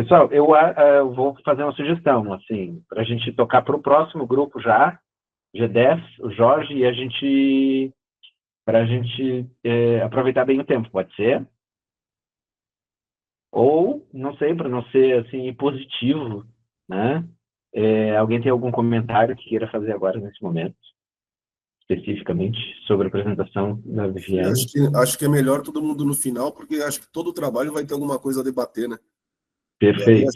Pessoal, eu vou fazer uma sugestão, assim, para a gente tocar para o próximo grupo já, G10, o Jorge, e para a gente aproveitar bem o tempo, pode ser? Ou, não sei, para não ser, assim, positivo, né? Alguém tem algum comentário que queira fazer agora, nesse momento, especificamente, sobre a apresentação da Viviane? Acho que é melhor todo mundo no final, porque acho que todo o trabalho vai ter alguma coisa a debater, né? Perfeito.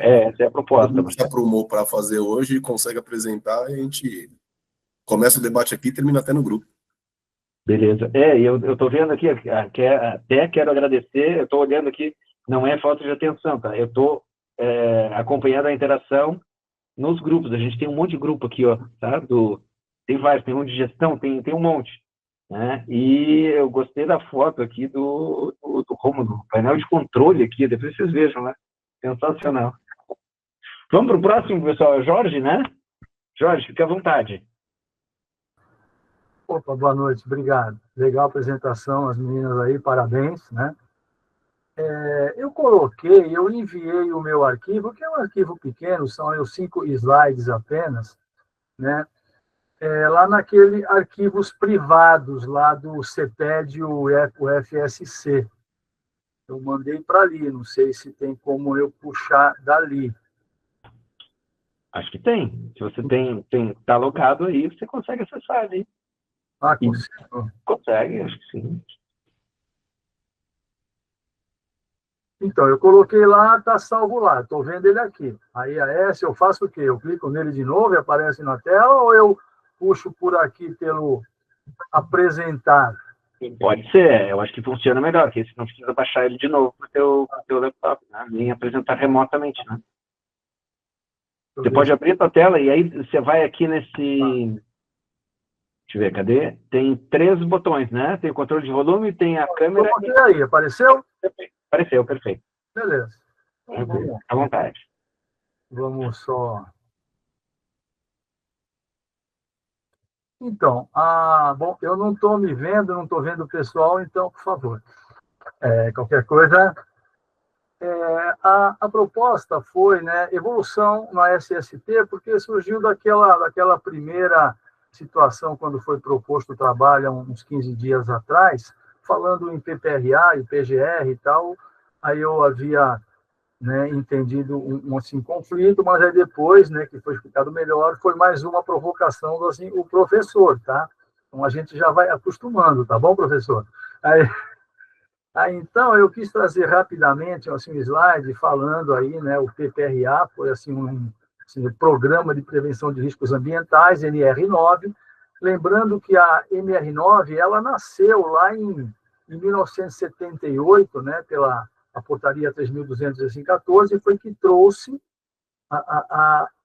Essa é a proposta. Todo mundo se aprumou para fazer hoje e consegue apresentar, e a gente começa o debate aqui e termina até no grupo. Beleza. Eu estou vendo aqui, até quero agradecer, eu estou olhando aqui, não é falta de atenção, tá? Eu estou acompanhando a interação nos grupos. A gente tem um monte de grupo aqui, ó, tá? Tem vários, tem um de gestão, tem um monte, né? E eu gostei da foto aqui do Rômulo, painel de controle aqui, depois vocês vejam, né? Sensacional. Vamos para o próximo, pessoal. É Jorge, né? Jorge, fica à vontade. Opa, boa noite, obrigado. Legal a apresentação, as meninas aí, parabéns, né? Eu enviei o meu arquivo, que é um arquivo pequeno, são 5 slides apenas, né? Lá naquele arquivos privados, lá do CEPED e o FSC. Eu mandei para ali, não sei se tem como eu puxar dali. Acho que tem. Se você tá logado aí, você consegue acessar ali. Ah, consigo? Consegue, acho que sim. Então, eu coloquei lá, está salvo lá, estou vendo ele aqui. Aí, eu faço o quê? Eu clico nele de novo e aparece na tela, ou eu puxo por aqui pelo apresentar? Pode ser, eu acho que funciona melhor, porque você não precisa baixar ele de novo para o teu laptop, né? Nem apresentar remotamente, né? Você pode abrir a tua tela e aí você vai aqui nesse... Deixa eu ver, cadê? Tem 3 botões, né? Tem o controle de volume, tem a câmera... Eu botei aí, apareceu? Apareceu, perfeito. Beleza. Então, vamos à vontade. Vamos só... Então, bom, eu não estou me vendo, não estou vendo o pessoal, então, por favor, qualquer coisa... A proposta foi, né, evolução na SST, porque surgiu daquela primeira situação, quando foi proposto o trabalho, há uns 15 dias atrás, falando em PPRA e PGR e tal, aí eu havia, né, entendido um conflito, mas aí depois, né, que foi explicado melhor, foi mais uma provocação do assim, o professor, tá? Então a gente já vai acostumando, tá bom, professor? Então, eu quis trazer rapidamente assim, um slide falando aí, né, o PPRA foi assim, um Programa de Prevenção de Riscos Ambientais, NR9, lembrando que a NR9 ela nasceu lá em 1978, né, pela a portaria 3.214, e foi que trouxe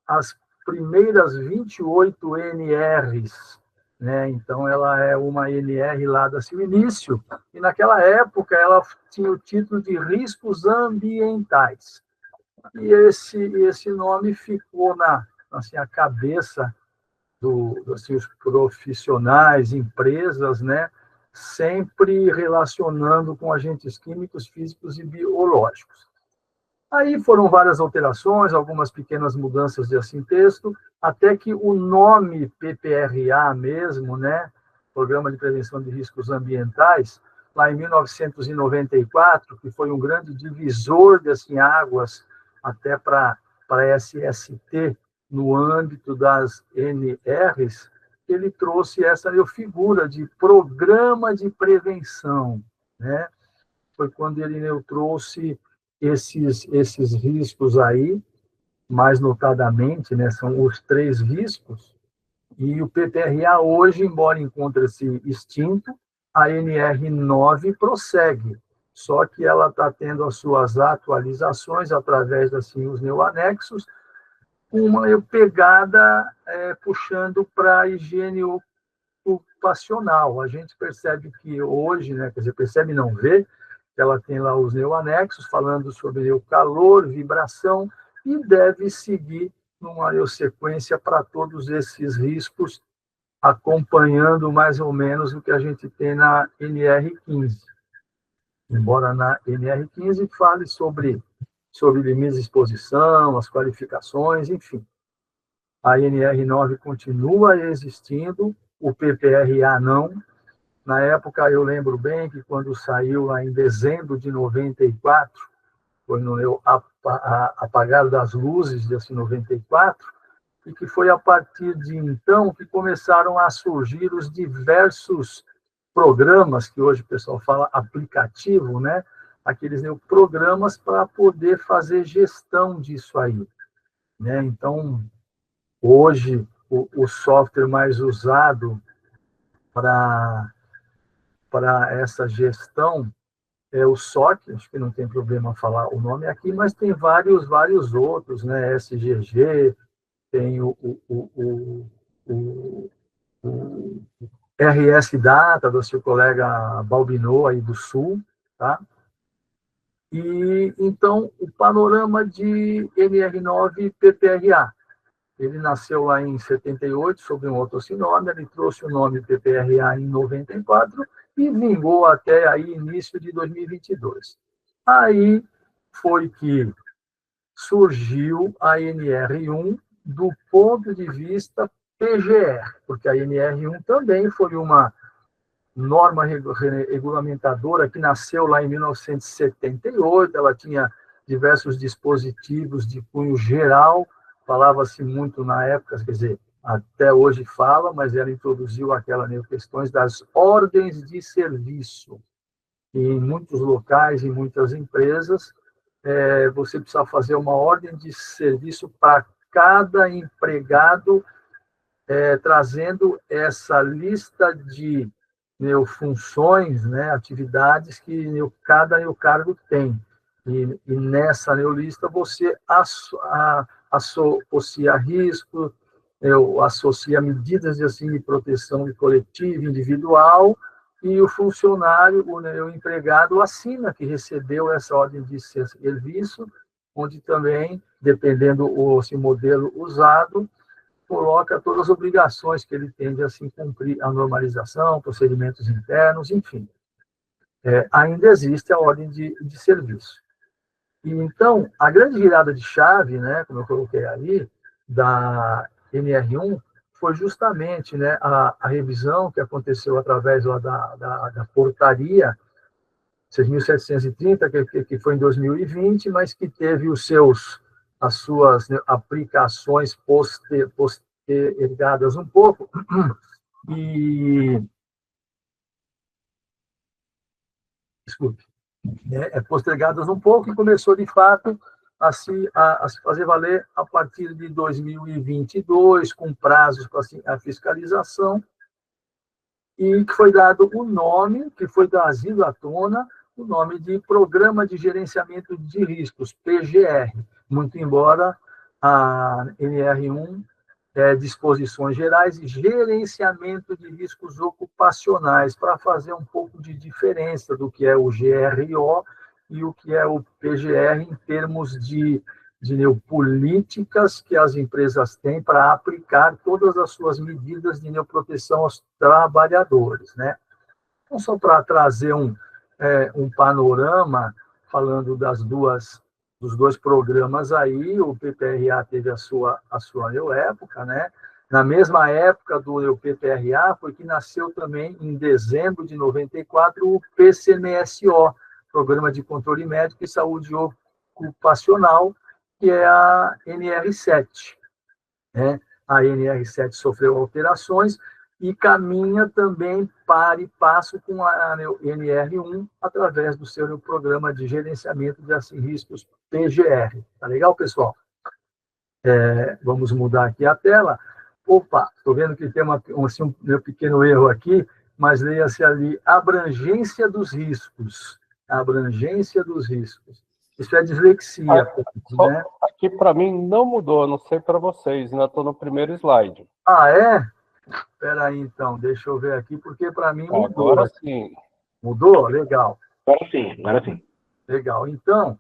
as primeiras 28 NRs, né? Então, ela é uma NR lá do seu início, e naquela época ela tinha o título de riscos ambientais. E esse nome ficou assim, a cabeça assim, os profissionais, empresas, né? Sempre relacionando com agentes químicos, físicos e biológicos. Aí foram várias alterações, algumas pequenas mudanças de assim texto, até que o nome PPRA mesmo, né, Programa de Prevenção de Riscos Ambientais, lá em 1994, que foi um grande divisor de assim, águas até para a SST no âmbito das NRs, ele trouxe essa figura de Programa de Prevenção, né? Foi quando ele trouxe esses riscos aí, mais notadamente, né, são os 3 riscos, e o PPRA hoje, embora encontre-se extinto, a NR9 prossegue, só que ela está tendo as suas atualizações através assim, os neoanexos, uma pegada puxando para a higiene ocupacional. A gente percebe que hoje, né, quer dizer, percebe não vê, ela tem lá os neoanexos falando sobre o calor, vibração, e deve seguir numa sequência para todos esses riscos, acompanhando mais ou menos o que a gente tem na NR15. Embora na NR15 fale sobre sobre limites de exposição, as qualificações, enfim. A NR9 continua existindo, o PPRA não. Na época, eu lembro bem que quando saiu lá em dezembro de 94, foi no apagar das luzes desse 94, e que foi a partir de então que começaram a surgir os diversos programas, que hoje o pessoal fala aplicativo, né? Aqueles programas para poder fazer gestão disso aí, né? Então, hoje, o software mais usado para essa gestão é o SOC, acho que não tem problema falar o nome aqui, mas tem vários outros, né? SGG, tem o RS Data, do seu colega Balbinot, aí do Sul, tá? E, então, o panorama de NR9 PPRA, ele nasceu lá em 78, sob um outro sinônimo, ele trouxe o nome PPRA em 94 e vingou até aí início de 2022. Aí foi que surgiu a NR1 do ponto de vista PGR, porque a NR1 também foi uma norma regulamentadora que nasceu lá em 1978, ela tinha diversos dispositivos de cunho geral, falava-se muito na época, quer dizer, até hoje fala, mas ela introduziu aquelas questões das ordens de serviço. E em muitos locais, em muitas empresas, você precisa fazer uma ordem de serviço para cada empregado, trazendo essa lista de funções, né, atividades que cada cargo tem. E nessa lista você associa risco, associa medidas de proteção coletiva, individual, e o funcionário, o empregado, assina que recebeu essa ordem de serviço, onde também, dependendo do modelo usado, coloca todas as obrigações que ele tem de cumprir a normalização, procedimentos internos, enfim. Ainda existe a ordem de serviço. E, então, a grande virada de chave, né, como eu coloquei ali, da NR1, foi justamente, né, a revisão que aconteceu através lá da portaria 6.730, que foi em 2020, mas que teve as suas, né, aplicações postergadas um pouco, e desculpe, postergadas um pouco, e começou, de fato, a se fazer valer a partir de 2022, com prazos para a fiscalização, e que foi dado o nome, que foi trazido à tona, o nome de Programa de Gerenciamento de Riscos, PGR, muito embora a NR1 disposições gerais e gerenciamento de riscos ocupacionais, para fazer um pouco de diferença do que é o GRO e o que é o PGR em termos de políticas que as empresas têm para aplicar todas as suas medidas de proteção aos trabalhadores, né? Então, só para trazer um panorama, falando dos dois programas aí, o PPRA teve a sua época, né? Na mesma época do PPRA foi que nasceu também, em dezembro de 94, o PCMSO, Programa de Controle Médico e Saúde Ocupacional, que é a NR7, né? A NR7 sofreu alterações e caminha também para e passo com a NR1 através do seu Programa de Gerenciamento de Riscos PGR. Tá legal, pessoal? Vamos mudar aqui a tela. Opa, estou vendo que tem um meu pequeno erro aqui, mas leia-se ali, abrangência dos riscos. Abrangência dos riscos. Isso é dislexia, né? Aqui para mim não mudou, não sei para vocês, ainda estou no primeiro slide. Ah, é? Espera aí, então, deixa eu ver aqui, porque para mim mudou. Agora sim. Mudou? Legal. Agora sim. Legal. Então,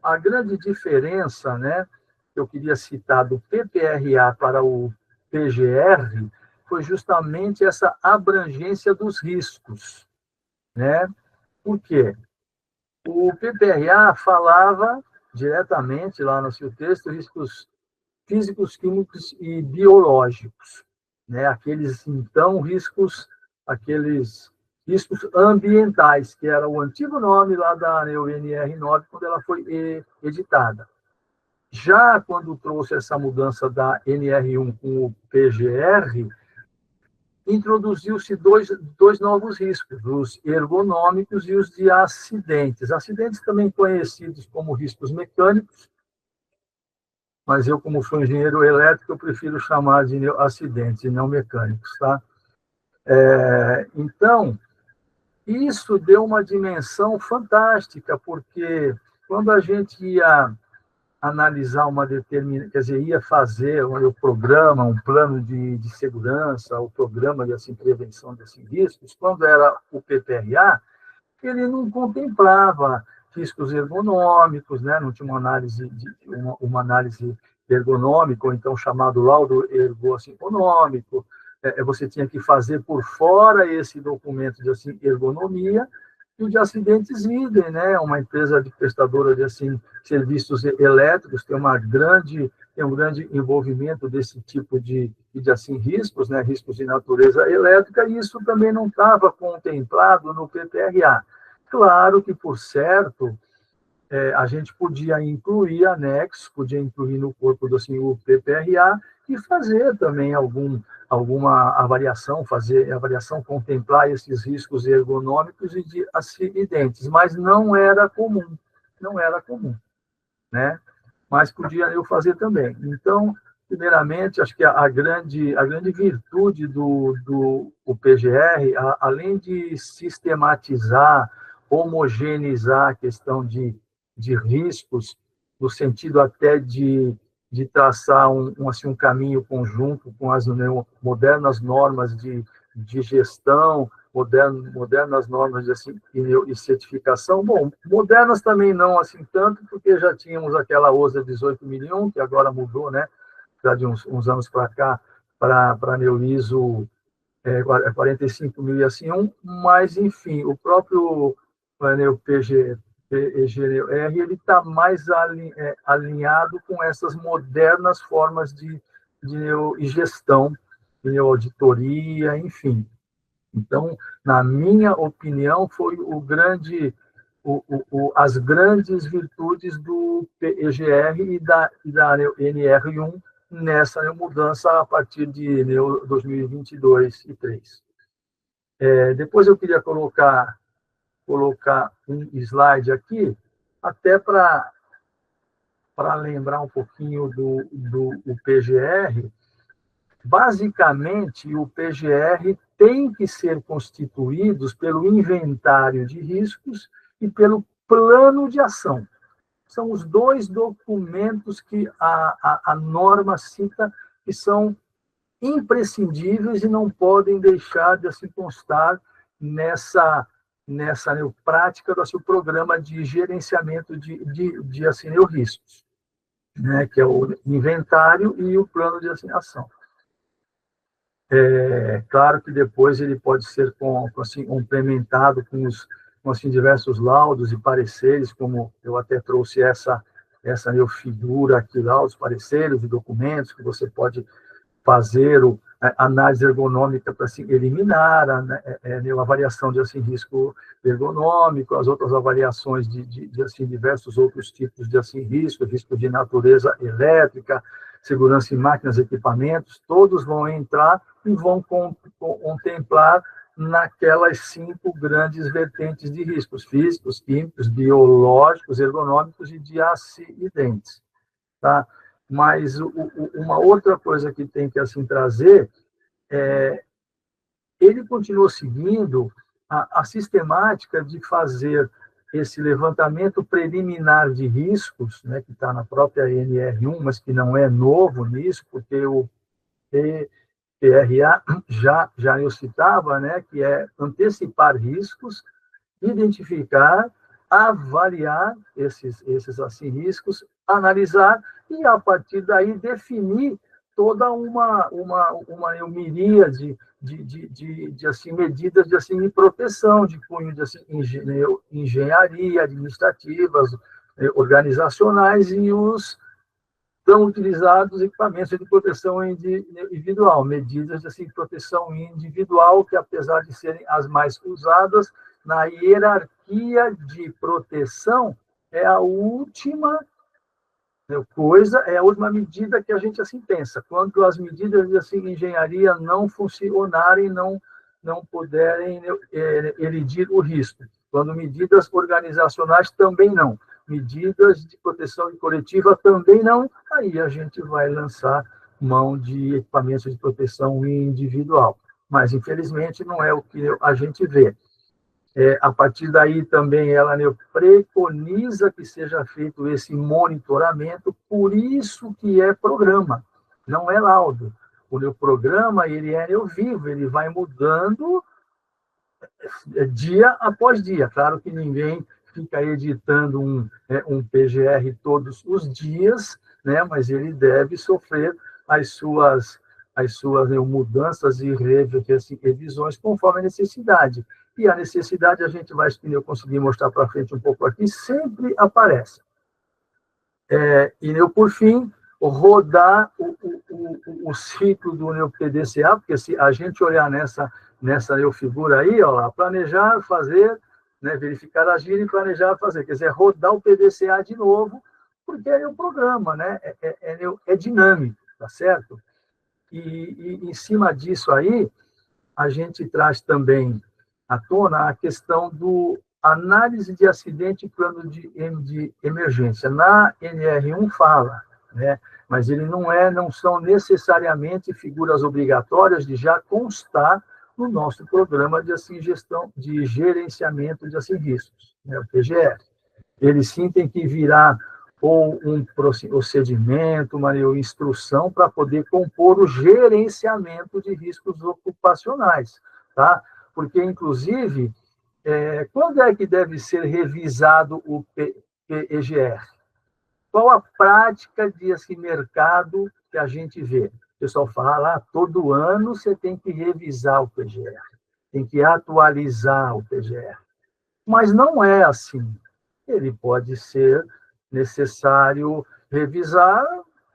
a grande diferença, né, que eu queria citar do PPRA para o PGR foi justamente essa abrangência dos riscos, né? Por quê? O PPRA falava diretamente lá no seu texto, riscos físicos, químicos e biológicos, né? Aqueles riscos ambientais, que era o antigo nome lá da NR9, quando ela foi editada. Já quando trouxe essa mudança da NR1 com o PGR, introduziu-se dois novos riscos, os ergonômicos e os de acidentes. Acidentes também conhecidos como riscos mecânicos, mas eu, como sou engenheiro elétrico, eu prefiro chamar de acidentes e não mecânicos, tá? Então, isso deu uma dimensão fantástica, porque quando a gente ia analisar uma determinada, quer dizer, ia fazer um programa, um plano de segurança, o programa de prevenção desses riscos, quando era o PPRA, ele não contemplava riscos ergonômicos, né? Não tinha uma análise ergonômica, ou então chamado laudo ergonômico. Você tinha que fazer por fora esse documento de ergonomia, e o de acidentes idem, né? Uma empresa prestadora de serviços elétricos tem um grande envolvimento desse tipo de riscos, né? Riscos de natureza elétrica, e isso também não estava contemplado no PPRA. Claro que, por certo, a gente podia incluir anexos, podia incluir no corpo do o PPRA e fazer também alguma avaliação, contemplar esses riscos ergonômicos e de acidentes, mas não era comum, né? Mas podia eu fazer também. Então, primeiramente, acho que a grande virtude do PGR, além de sistematizar, homogeneizar a questão de riscos, no sentido até de traçar um caminho conjunto com as modernas normas de gestão, modernas normas de certificação. Bom, modernas também não tanto, porque já tínhamos aquela OSA 18001, que agora mudou, né? Já de uns anos para cá, para a NEO-ISO 45001, mas, enfim, o próprio NEO-PGR ele está mais alinhado com essas modernas formas de gestão, de auditoria, enfim. Então, na minha opinião, foi as grandes virtudes do PGR e da NR1 nessa mudança a partir de 2022 e 2023. Depois eu queria colocar um slide aqui, até para lembrar um pouquinho do PGR. Basicamente, o PGR tem que ser constituído pelo inventário de riscos e pelo plano de ação. São os dois documentos que a norma cita que são imprescindíveis e não podem deixar de constar nessa prática do seu programa de gerenciamento de riscos, né, que é o inventário e o plano de ação. Claro que depois ele pode ser complementado com diversos laudos e pareceres, como eu até trouxe essa figura aqui lá, os pareceres e documentos que você pode fazer análise ergonômica para eliminar a avaliação de risco ergonômico, as outras avaliações de diversos outros tipos de risco de natureza elétrica, segurança em máquinas e equipamentos, todos vão entrar e vão contemplar naquelas 5 grandes vertentes de riscos físicos, químicos, biológicos, ergonômicos e de acidentes, tá? Mas uma outra coisa que tem que trazer ele continuou seguindo a sistemática de fazer esse levantamento preliminar de riscos, né, que está na própria NR1, mas que não é novo nisso, porque o PRA já eu citava, né, que é antecipar riscos, identificar, avaliar esses riscos, analisar e, a partir daí, definir toda uma miríade de medidas de proteção, de cunho de engenharia, administrativas, organizacionais e os tão utilizados equipamentos de proteção individual, medidas assim, de proteção individual, que apesar de serem as mais usadas, na hierarquia de proteção, é a última coisa, é a última medida que a gente assim pensa. Quando as medidas de assim, engenharia não funcionarem, não puderem elidir o risco. Quando medidas organizacionais também não. Medidas de proteção coletiva também não, aí a gente vai lançar mão de equipamentos de proteção individual. Mas, infelizmente, não é o que a gente vê. A partir daí, também, ela preconiza que seja feito esse monitoramento, por isso que é programa, não é laudo. O meu programa, ele é vivo, ele vai mudando dia após dia. Claro que ninguém fica editando um PGR todos os dias, né? Mas ele deve sofrer as suas mudanças e revisões conforme a necessidade. E a necessidade, a gente vai conseguir mostrar para frente um pouco aqui, sempre aparece. E, por fim, rodar o ciclo do PDCA, porque se a gente olhar nessa figura aí, ó lá, planejar, fazer, né, verificar, agir e planejar, fazer. Quer dizer, rodar o PDCA de novo, porque é o programa, né? É dinâmico, tá certo? E em cima disso aí, a gente traz também à tona a questão do análise de acidente e plano de emergência. Na NR1 fala, né? Mas ele não são necessariamente figuras obrigatórias de já constar no nosso programa de gestão de gerenciamento de riscos, né, o PGR. Ele sim tem que virar ou um procedimento, uma instrução para poder compor o gerenciamento de riscos ocupacionais, tá? Porque, inclusive, quando é que deve ser revisado o PEGR? Qual a prática de mercado que a gente vê? O pessoal fala, todo ano você tem que revisar o PGR, tem que atualizar o PGR. Mas não é assim. Ele pode ser necessário revisar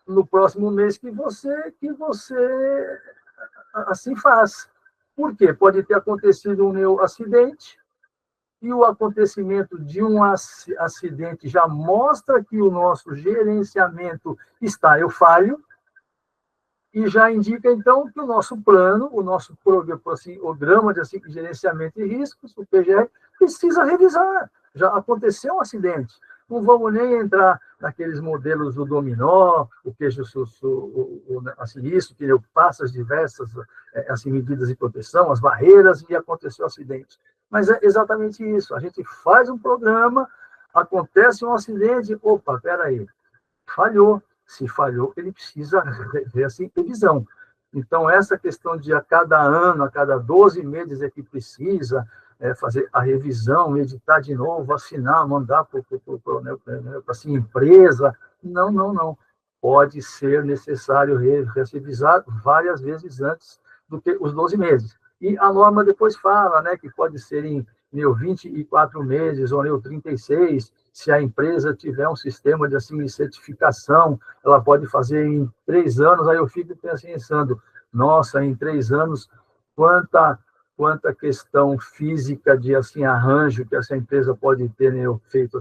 no próximo mês que você assim faz. Por quê? Pode ter acontecido um acidente, e o acontecimento de um acidente já mostra que o nosso gerenciamento está falho, e já indica, então, que o nosso plano, o nosso programa de gerenciamento de riscos, o PGR, precisa revisar. Já aconteceu um acidente. Não vamos nem entrar naqueles modelos do dominó, o queijo isso, que passa as diversas medidas de proteção, as barreiras, e aconteceu o acidente. Mas é exatamente isso. A gente faz um programa, acontece um acidente, opa, peraí, falhou. Se falhou, ele precisa ver revisão. Então, essa questão de a cada ano, a cada 12 meses é que precisa fazer a revisão, editar de novo, assinar, mandar para a empresa. Não. Pode ser necessário revisar várias vezes antes do que os 12 meses. E a norma depois fala, né, que pode ser em 24 meses ou 36, se a empresa tiver um sistema de certificação, ela pode fazer em 3 anos. Aí eu fico pensando, nossa, em 3 anos, quanta questão física de arranjo que essa empresa pode ter, né, feito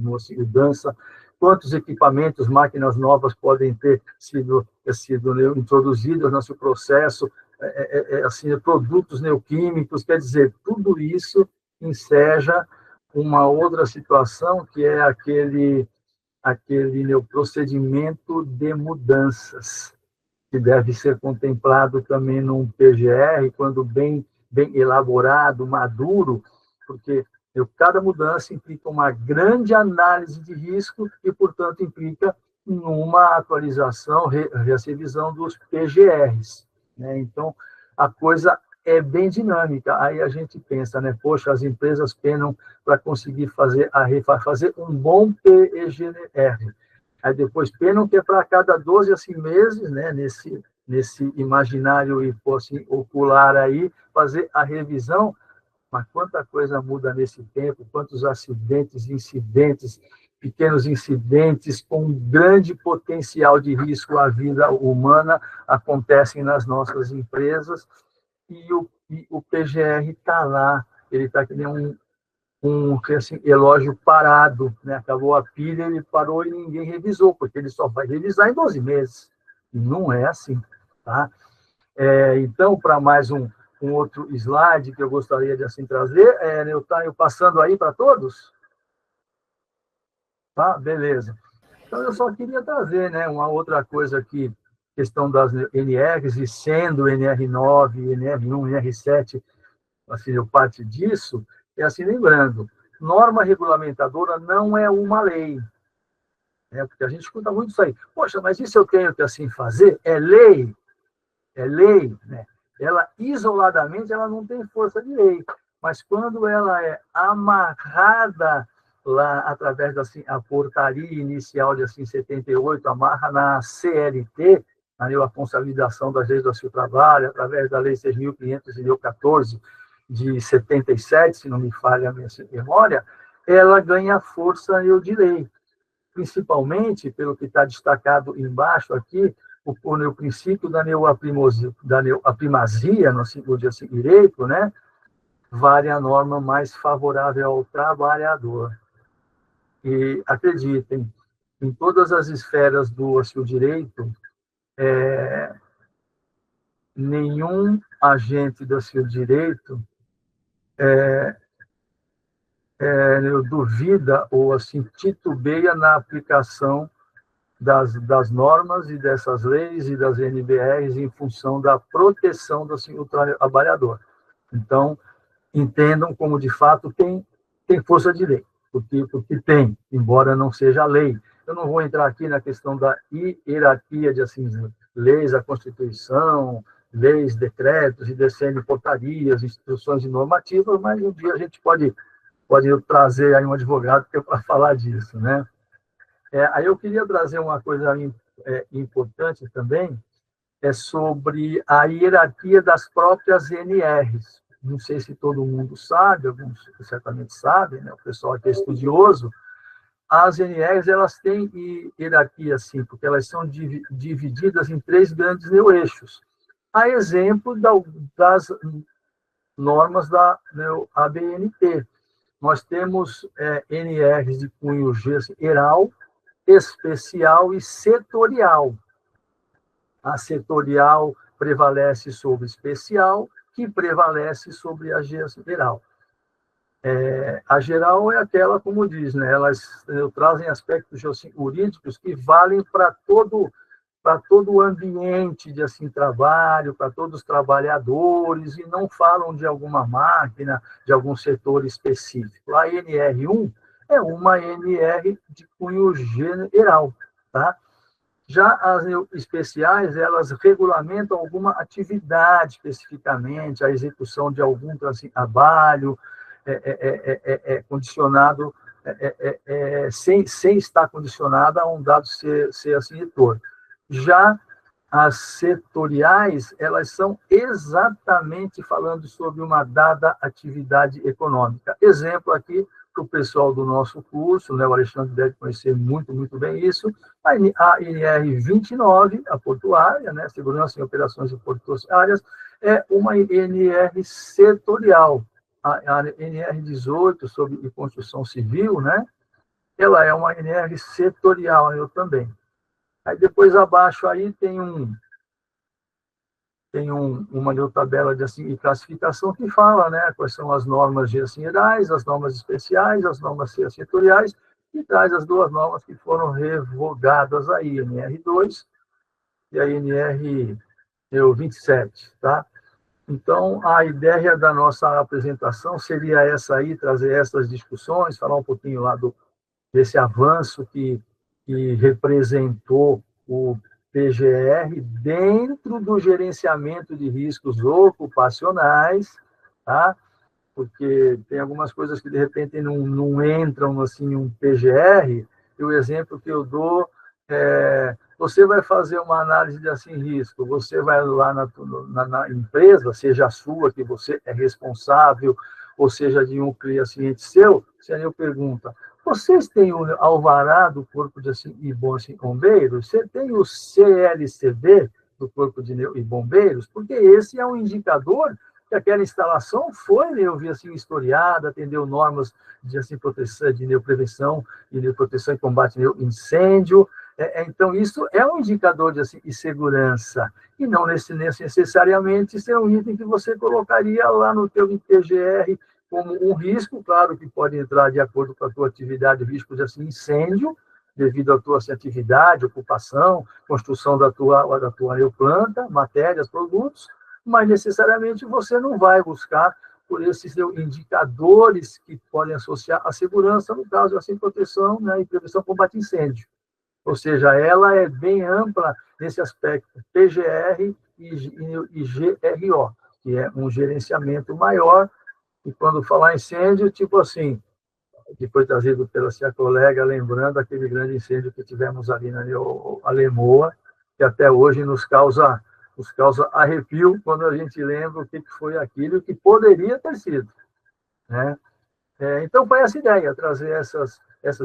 mudança, quantos equipamentos, máquinas novas podem ter sido introduzidos no seu processo, produtos neoquímicos. Quer dizer, tudo isso enseja uma outra situação, que é aquele procedimento de mudanças, que deve ser contemplado também num PGR, quando bem elaborado, maduro, porque cada mudança implica uma grande análise de risco e, portanto, implica uma atualização, revisão dos PGRs, né? Então, a coisa é bem dinâmica. Aí a gente pensa, né? Poxa, as empresas penam para conseguir fazer um bom PEGR. Aí depois penam que é para cada 12 meses, né? Nesse imaginário ocular aí, fazer a revisão. Mas quanta coisa muda nesse tempo, quantos acidentes, incidentes, pequenos incidentes com grande potencial de risco à vida humana acontecem nas nossas empresas, e o PGR está lá, ele está que nem assim, relógio parado, né? Acabou a pilha, ele parou e ninguém revisou, porque ele só vai revisar em 12 meses. Não é assim, tá? Então, para mais um outro slide que eu gostaria de assim trazer, eu passando aí para todos? Tá? Beleza. Então, eu só queria trazer, né, uma outra coisa aqui, questão das NRs, e sendo NR9, NR1, NR7, assim, eu parte disso, assim, lembrando, norma regulamentadora não é uma lei, né, porque a gente escuta muito isso aí. Poxa, mas isso eu tenho que assim fazer? É lei, né? Ela, isoladamente, ela não tem força de lei, mas quando ela é amarrada lá, através assim, a portaria inicial de assim, 78, amarra na CLT, a consolidação das leis do auxílio trabalho, através da lei 6.514 de 77, se não me falha a minha memória, ela ganha força de lei, principalmente pelo que está destacado embaixo aqui, o princípio da neoprimazia no assim, direito, né, vale a norma mais favorável ao trabalhador. E acreditem, em todas as esferas do direito, nenhum agente do direito duvida ou assim titubeia na aplicação das normas e dessas leis e das NBRs em função da proteção do trabalhador. Então, entendam como, de fato, tem força de lei, porque tem, embora não seja lei. Eu não vou entrar aqui na questão da hierarquia de assim, leis, a Constituição, leis, decretos, e descendo portarias, instruções e normativas, mas um dia a gente pode trazer aí um advogado para falar disso, né? Aí eu queria trazer uma coisa importante também, sobre a hierarquia das próprias NRs. Não sei se todo mundo sabe, alguns certamente sabem, né? O pessoal que é estudioso, as NRs elas têm hierarquia, sim, porque elas são divididas em 3 grandes eixos. A exemplo das normas da ABNT. Nós temos NRs de cunho geral, especial e setorial. A setorial prevalece sobre especial, que prevalece sobre a geral. A geral é aquela, como diz, né, elas trazem aspectos jurídicos que valem para todo o ambiente de assim, trabalho, para todos os trabalhadores, e não falam de alguma máquina, de algum setor específico. A NR1 é uma NR de cunho geral, tá? Já as especiais, elas regulamentam alguma atividade especificamente, a execução de algum trabalho condicionado, sem estar condicionada a um dado ser assim, setor. Já as setoriais, elas são exatamente falando sobre uma dada atividade econômica. Exemplo aqui, para o pessoal do nosso curso, né, o Alexandre deve conhecer muito, muito bem isso, a NR 29, a portuária, né, Segurança em Operações Portuárias, é uma NR setorial. A NR 18, sobre construção civil, né, ela é uma NR setorial, eu também. Aí depois abaixo aí tem uma tabela de assim, classificação que fala, né, quais são as normas gerais, as normas especiais, as normas setoriais, e traz as 2 normas que foram revogadas aí, a NR2 e a NR 27, tá? Então, a ideia da nossa apresentação seria essa aí, trazer essas discussões, falar um pouquinho lá desse avanço que representou o PGR dentro do gerenciamento de riscos ocupacionais, tá? Porque tem algumas coisas que, de repente, não entram assim, em um PGR, e o exemplo que eu dou você vai fazer uma análise de assim, risco, você vai lá na empresa, seja a sua, que você é responsável, ou seja de um cliente seu, você aí pergunta, Vocês têm o alvará do Corpo de Bombeiros, você tem o CLCB do Corpo de Bombeiros, porque esse é um indicador que aquela instalação foi, eu vi assim, historiada, atendeu normas de proteção, de neoprevenção e neoproteção e combate ao incêndio. Então, isso é um indicador de segurança, e não necessariamente ser um item que você colocaria lá no teu IPGR como um risco, claro que pode entrar de acordo com a tua atividade, risco de incêndio, devido à tua atividade, ocupação, construção da tua neoplanta, matérias, produtos, mas necessariamente você não vai buscar por esses indicadores que podem associar a segurança, no caso, proteção, né, e prevenção combate incêndio. Ou seja, ela é bem ampla nesse aspecto, PGR e GRO, que é um gerenciamento maior. E quando falar incêndio, tipo assim, que foi trazido pela sua colega, lembrando aquele grande incêndio que tivemos ali na Alemoa, que até hoje nos causa arrepio quando a gente lembra o que foi aquilo que poderia ter sido, né? Então, foi essa ideia, trazer essas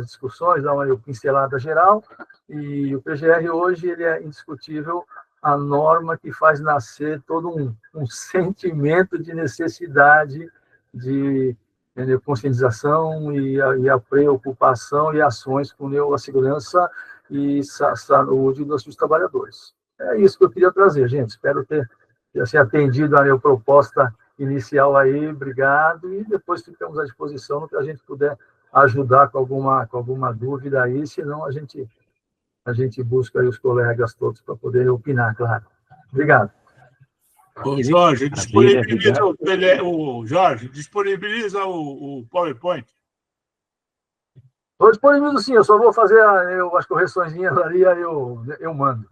discussões, dar uma pincelada geral, e o PGR hoje ele é indiscutível a norma que faz nascer todo um sentimento de necessidade de conscientização e a preocupação e ações com a segurança e saúde dos trabalhadores. É isso que eu queria trazer, gente. Espero ter atendido a minha proposta inicial aí. Obrigado. E depois ficamos à disposição no que a gente puder ajudar com alguma dúvida aí, senão a gente busca aí os colegas todos para poderem opinar, claro. Obrigado. Ô, Jorge, disponibiliza o PowerPoint. Estou disponibilizando sim, eu só vou fazer as correçõezinhas ali, aí eu mando.